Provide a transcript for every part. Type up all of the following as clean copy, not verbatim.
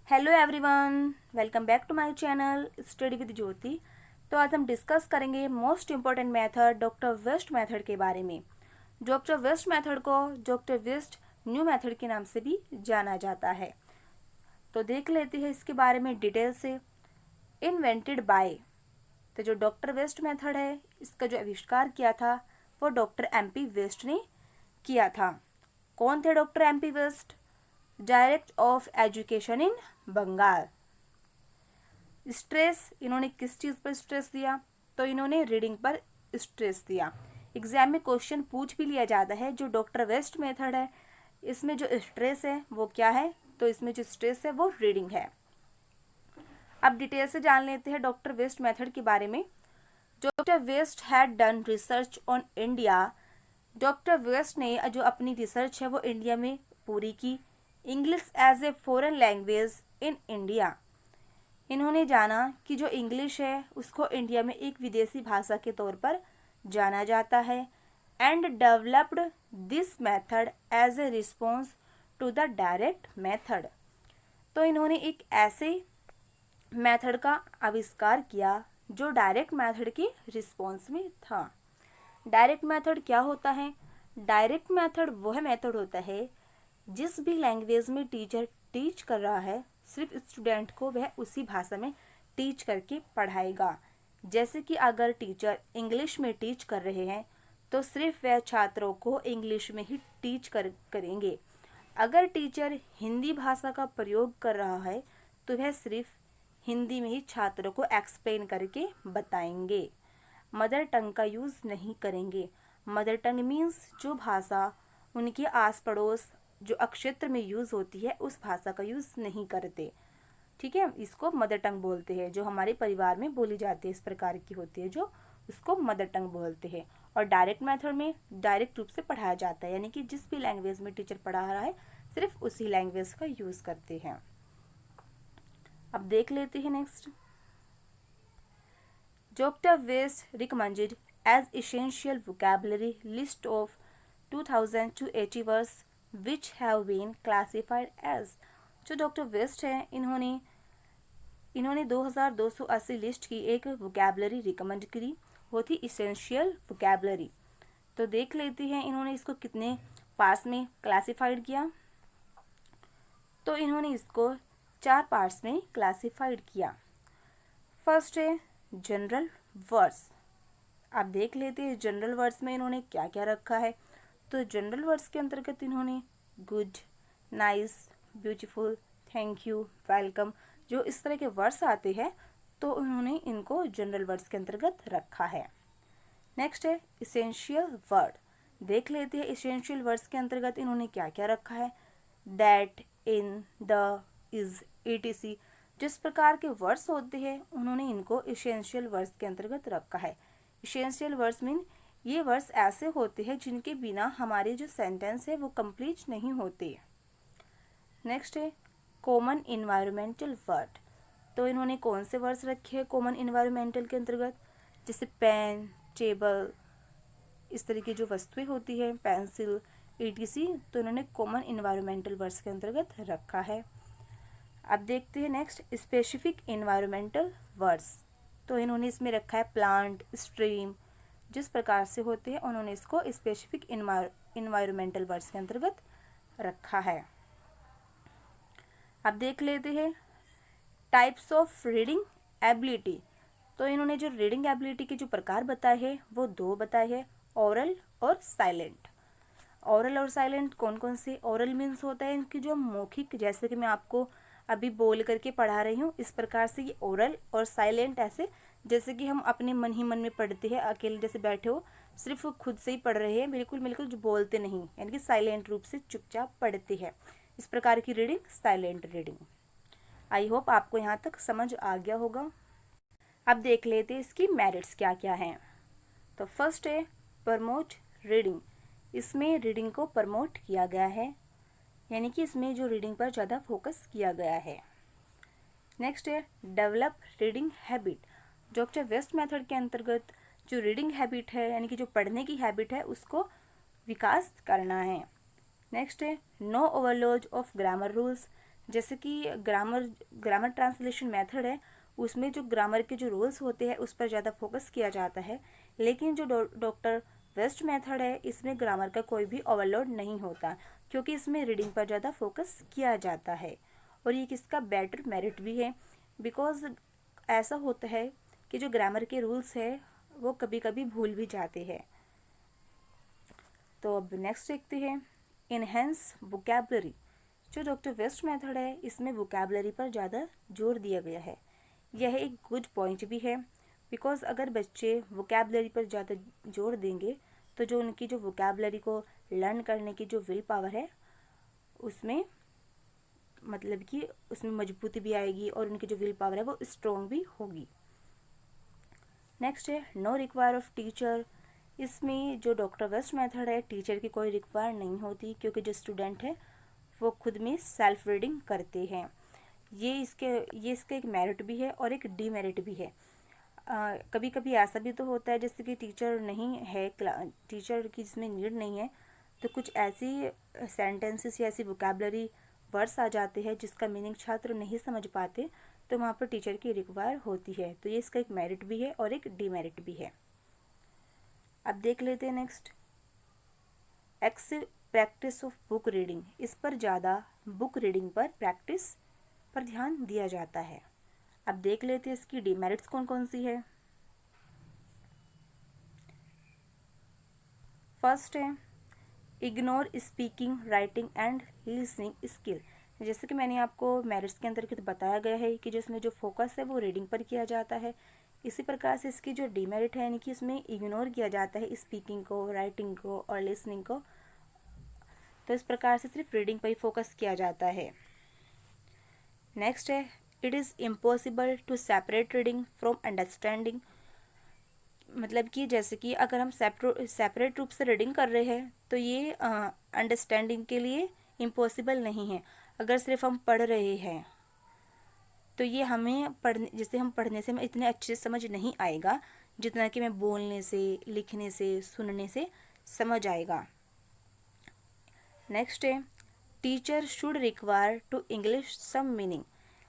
Hello everyone, welcome back to my channel study with Jyoti. तो आज हम डिस्कस करेंगे most important method doctor West method के बारे में। डॉक्टर वेस्ट मेथड को डॉक्टर वेस्ट न्यू मेथड के नाम से भी जाना जाता है। तो देख लेते हैं इसके बारे में डिटेल से। इन्वेंटेड बाय, तो जो डॉक्टर वेस्ट मेथड है इसका जो आविष्कार किया था वो डॉक्टर MP वेस्ट ने किया था। कौन थे doctor MP West? Director of education in Bengal. Stress इन्होंने किस चीज़ पर स्ट्रेस दिया? तो इन्होंने रीडिंग पर स्ट्रेस दिया। एग्जाम में क्वेश्चन पूछ भी लिया जाता है जो डॉक्टर वेस्ट मेथड है इसमें जो स्ट्रेस है वो क्या है? तो इसमें जो स्ट्रेस है वो रीडिंग है। अब डिटेल से जान लेते हैं डॉक्टर वेस्ट मेथड के बारे में। Doctor West had done research on India. Doctor West ने जो अपनी रिसर्च है वो इंडिया में पूरी की। English as a foreign language in India, इन्होंने जाना कि जो इंग्लिश है उसको इंडिया में एक विदेशी भाषा के तौर पर जाना जाता है। And developed this method as a response to the direct method, तो इन्होंने एक ऐसे मेथड का आविष्कार किया जो डायरेक्ट मेथड के रिस्पॉन्स में था। डायरेक्ट मेथड क्या होता है? डायरेक्ट मेथड वह मेथड होता है जिस भी लैंग्वेज में टीचर टीच कर रहा है सिर्फ स्टूडेंट को वह उसी भाषा में टीच करके पढ़ाएगा। जैसे कि अगर टीचर इंग्लिश में टीच कर रहे हैं तो सिर्फ वह छात्रों को इंग्लिश में ही टीच करेंगे। अगर टीचर हिंदी भाषा का प्रयोग कर रहा है तो वह सिर्फ हिंदी में ही छात्रों को एक्सप्लेन करके बताएंगे। मदर टंग का यूज़ नहीं करेंगे। मदर टंग मीन्स जो भाषा उनके आस पड़ोस जो अक्षेत्र में यूज़ होती है उस भाषा का यूज़ नहीं करते। ठीक है, इसको मदर टंग बोलते हैं। जो हमारे परिवार में बोली जाती है इस प्रकार की होती है जो उसको मदर टंग बोलते हैं। और डायरेक्ट मेथड में डायरेक्ट रूप से पढ़ाया जाता है, यानी कि जिस भी लैंग्वेज में टीचर पढ़ा रहा है सिर्फ उसी लैंग्वेज का यूज़ करते हैं। अब देख लेते हैं next. Doctor West recommended as essential vocabulary list of 2280 words which have been classified as। जो डॉक्टर वेस्ट है इन्होंने 2280 लिस्ट की एक वोकैबुलरी रिकमेंड करी, वो थी इसेंशियल वोकैबुलरी। तो देख लेते हैं इन्होंने इसको कितने पार्ट्स में क्लासिफाइड किया। तो इन्होंने इसको 4 पार्ट्स में क्लासिफाइड किया। फर्स्ट है जनरल वर्ड्स। आप देख लेते हैं जनरल वर्ड्स में इन्होंने क्या क्या रखा है। तो जनरल वर्ड्स के अंतर्गत इन्होंने good, nice, beautiful, thank you, welcome, जो इस तरह के वर्ड्स आते हैं तो उन्होंने इनको जनरल वर्ड्स के अंतर्गत रखा है। नेक्स्ट है इसेंशियल वर्ड। देख लेते हैं इसेंशियल वर्ड्स के अंतर्गत इन्होंने क्या क्या रखा है। That, in, the, is, etc, जिस प्रकार के वर्ड्स होते हैं उन्होंने इनको इसेंशियल वर्ड्स के अंतर्गत रखा है। इसेंशियल वर्ड्स मीन ये वर्ड्स ऐसे होते हैं जिनके बिना हमारे जो सेंटेंस है वो कंप्लीट नहीं होते। नेक्स्ट है कॉमन इन्वायरमेंटल वर्ड। तो इन्होंने कौन से वर्ड्स रखे हैं कॉमन इन्वायरमेंटल के अंतर्गत? जैसे पेन, टेबल, इस तरह की जो वस्तुएं होती है, पेंसिल, etc, तो इन्होंने कॉमन इन्वायरमेंटल वर्ड्स के अंतर्गत रखा है। अब देखते हैं नेक्स्ट स्पेसिफिक इन्वायरमेंटल वर्ड्स। तो इन्होंने इसमें रखा है प्लांट, स्ट्रीम, जिस प्रकार से होते हैं उन्होंने इसको स्पेसिफिक इन्वायरमेंटल वर्ड्स के अंतर्गत रखा है। अब देख लेते हैं टाइप्स ऑफ रीडिंग एबिलिटी। तो इन्होंने जो रीडिंग एबिलिटी के जो प्रकार बताए हैं वो 2 बताए हैं, ओरल और साइलेंट। ओरल और साइलेंट कौन कौन से? ओरल मीन्स होता है इनकी जो मौखिक, जैसे कि मैं आपको अभी बोल करके पढ़ा रही हूँ इस प्रकार से ये ओरल, और साइलेंट ऐसे जैसे कि हम अपने मन ही मन में पढ़ते हैं, अकेले जैसे बैठे हो सिर्फ खुद से ही पढ़ रहे हैं, बिल्कुल बिल्कुल जो बोलते नहीं, यानी कि साइलेंट रूप से चुपचाप पढ़ते हैं। इस प्रकार की reading silent reading. I hope आपको यहाँ तक समझ आ गया होगा। अब देख लेते हैं इसकी मेरिट्स क्या क्या हैं। तो फर्स्ट है प्रमोट रीडिंग। इसमें रीडिंग को प्रमोट किया गया है, यानी कि इसमें जो रीडिंग पर ज़्यादा फोकस किया गया है। नेक्स्ट है develop reading habit. Doctor West method के अंतर्गत जो रीडिंग हैबिट है, यानी कि जो पढ़ने की हैबिट है, उसको विकास करना है। नेक्स्ट है no overload of grammar rules. जैसे कि ग्रामर ट्रांसलेशन मेथड है, उसमें जो ग्रामर के जो रूल्स होते हैं उस पर ज़्यादा फोकस किया जाता है, लेकिन जो डॉक्टर वेस्ट मेथड है इसमें ग्रामर का कोई भी ओवरलोड नहीं होता, क्योंकि इसमें रीडिंग पर ज़्यादा फोकस किया जाता है। और ये किसका बेटर मेरिट भी है, बिकॉज ऐसा होता है कि जो ग्रामर के रूल्स है वो कभी कभी भूल भी जाते हैं। तो अब नेक्स्ट देखते हैं इनहेंस वोकैबलरी। जो डॉक्टर वेस्ट मेथड है इसमें वोकैबलरी पर ज़्यादा जोर दिया गया है। यह एक गुड पॉइंट भी है, बिकॉज अगर बच्चे वोकैबलरी पर ज़्यादा जोर देंगे तो जो उनकी जो वोकैबलरी को लर्न करने की जो विल पावर है उसमें मतलब कि उसमें मजबूती भी आएगी और उनकी जो विल पावर है वो स्ट्रॉन्ग भी होगी। नेक्स्ट है नो रिक्वायर ऑफ टीचर। इसमें जो डॉक्टर वेस्ट मेथड है टीचर की कोई रिक्वायर नहीं होती, क्योंकि जो स्टूडेंट है वो खुद में सेल्फ रीडिंग करते हैं। ये इसका एक मेरिट भी है और एक डीमेरिट भी है। कभी कभी ऐसा भी तो होता है जैसे कि टीचर नहीं है, टीचर की जिसमें नीड नहीं है, तो कुछ ऐसी सेंटेंसेस या ऐसी वोकैबलरी वर्ड्स आ जाते हैं जिसका मीनिंग छात्र नहीं समझ पाते, तो वहाँ पर टीचर की रिक्वायर होती है। तो ये इसका एक मेरिट भी है और एक डीमेरिट भी है। अब देख लेते हैं next active practice of book reading. इस पर ज़्यादा बुक रीडिंग पर प्रैक्टिस पर ध्यान दिया जाता है। अब देख लेते हैं इसकी डीमेरिट्स कौन कौन सी है। फर्स्ट है ignore speaking writing and listening skill. जैसे कि मैंने आपको मेरिट्स के अंतर्गत बताया गया है कि जिसमें जो फोकस है वो रीडिंग पर किया जाता है, इसी प्रकार से इसकी जो डीमेरिट है यानी कि इसमें इग्नोर किया जाता है स्पीकिंग को, राइटिंग को और लिसनिंग को, तो इस प्रकार से सिर्फ रीडिंग पर ही फोकस किया जाता है। नेक्स्ट है it is impossible to separate reading from understanding. मतलब कि जैसे कि अगर हम सेपरेट रूप से रीडिंग कर रहे हैं तो ये अंडरस्टैंडिंग के लिए इम्पॉसिबल नहीं है। अगर सिर्फ हम पढ़ रहे हैं तो ये हमें जैसे हम पढ़ने से हमें इतने अच्छे से समझ नहीं आएगा जितना कि मैं बोलने से, लिखने से, सुनने से समझ आएगा। नेक्स्ट है teacher should require to English some meaning.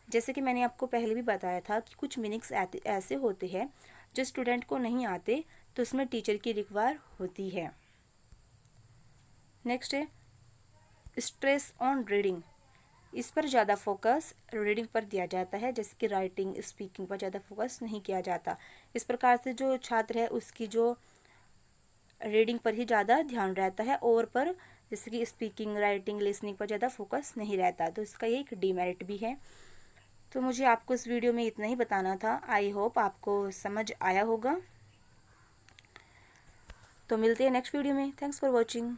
जैसे कि मैंने आपको पहले भी बताया था कि कुछ मीनिंग्स ऐसे होते हैं जो स्टूडेंट को नहीं आते, तो उसमें टीचर की रिक्वायर होती है। नेक्स्ट है स्ट्रेस ऑन रीडिंग। इस पर ज़्यादा फोकस रीडिंग पर दिया जाता है, जैसे कि राइटिंग स्पीकिंग पर ज़्यादा फोकस नहीं किया जाता। इस प्रकार से जो छात्र है उसकी जो रीडिंग पर ही ज़्यादा ध्यान रहता है और पर जैसे कि स्पीकिंग, राइटिंग, लिसनिंग पर ज़्यादा फोकस नहीं रहता, तो इसका ये एक डीमेरिट भी है। तो मुझे आपको इस वीडियो में इतना ही बताना था। आई होप आपको समझ आया होगा। तो मिलते हैं नेक्स्ट वीडियो में। Thanks for watching.